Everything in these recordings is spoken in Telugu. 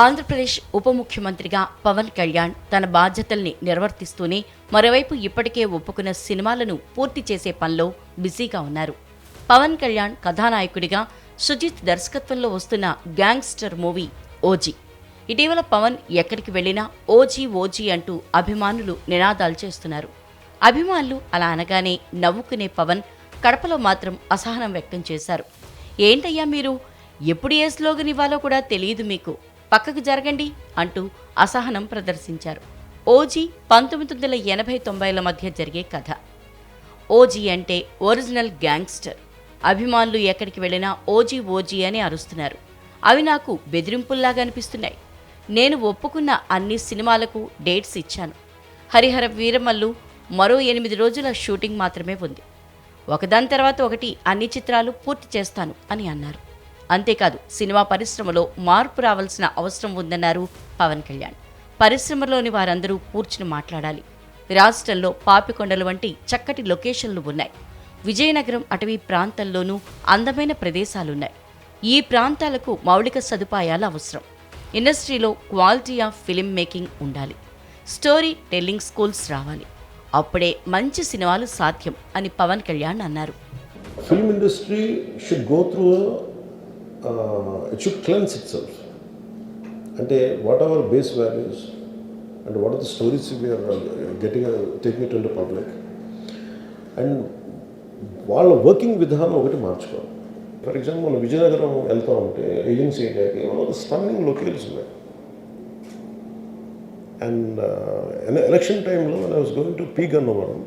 ఆంధ్రప్రదేశ్ ఉప ముఖ్యమంత్రిగా పవన్ కళ్యాణ్ తన బాధ్యతల్ని నిర్వర్తిస్తూనే మరోవైపు ఇప్పటికే ఒప్పుకున్న సినిమాలను పూర్తి చేసే పనిలో బిజీగా ఉన్నారు. పవన్ కళ్యాణ్ కథానాయకుడిగా సుజిత్ దర్శకత్వంలో వస్తున్న గ్యాంగ్స్టర్ మూవీ ఓజీ. ఇటీవల పవన్ ఎక్కడికి వెళ్లినా ఓజీ ఓజీ అంటూ అభిమానులు నినాదాలు చేస్తున్నారు. అభిమానులు అలా అనగానే నవ్వుకునే పవన్ కడపలో మాత్రం అసహనం వ్యక్తం చేశారు. ఏంటయ్యా మీరు, ఎప్పుడు ఏ స్లోగన్ ఇవ్వాలో కూడా తెలియదు మీకు, పక్కకు జరగండి అంటూ అసహనం ప్రదర్శించారు. ఓజీ 1980-90ల మధ్య జరిగే కథ. ఓజీ అంటే ఒరిజినల్ గ్యాంగ్స్టర్. అభిమానులు ఎక్కడికి వెళ్ళినా ఓజీ ఓజీ అని అరుస్తున్నారు. అవి నాకు బెదిరింపుల్లాగా అనిపిస్తున్నాయి. నేను ఒప్పుకున్న అన్ని సినిమాలకు డేట్స్ ఇచ్చాను. హరిహర వీరమల్లు మరో 8 రోజుల షూటింగ్ మాత్రమే ఉంది. ఒకదాని తర్వాత ఒకటి అన్ని చిత్రాలు పూర్తి చేస్తాను అని అన్నారు. అంతేకాదు, సినిమా పరిశ్రమలో మార్పు రావాల్సిన అవసరం ఉందన్నారు పవన్ కళ్యాణ్. పరిశ్రమలోని వారందరూ కూర్చుని మాట్లాడాలి. రాష్ట్రంలో పాపికొండలు వంటి చక్కటి లొకేషన్లు ఉన్నాయి. విజయనగరం అటవీ ప్రాంతంలోనూ అందమైన ప్రదేశాలున్నాయి. ఈ ప్రాంతాలకు మౌలిక సదుపాయాలు అవసరం. ఇండస్ట్రీలో క్వాలిటీ ఆఫ్ ఫిలిం మేకింగ్ ఉండాలి. స్టోరీ టెల్లింగ్ స్కూల్స్ రావాలి. అప్పుడే మంచి సినిమాలు సాధ్యం అని పవన్ కళ్యాణ్ అన్నారు. Film industry should go through it should cleanse itself. అంటే whatever base values and what are the stories we're taking it into public and వాళ్ళ వర్కింగ్ విధానం ఒకటి మార్చుకోవాలి. ఫర్ ఎగ్జాంపుల్ మనం విజయనగరం వెళ్తూ ఉంటే ఏజెన్సీ ఏరియాకి one of the stunning locations ఉన్నాయి. అండ్ ఎలక్షన్ టైంలో I was going to P Gannavaram,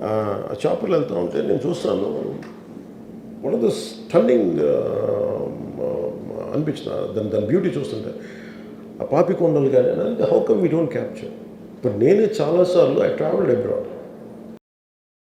ఆ షాపులు వెళ్తూ ఉంటే నేను చూస్తాను, వన్ ఆఫ్ ద స్టన్నింగ్ అనిపించిన దాని బ్యూటీ చూస్తుంటే ఆ పాపికొండలు కానీ how come we don't capture. ఇప్పుడు నేనే చాలాసార్లు ఐ ట్రావెల్డ్ అబ్రాడ్.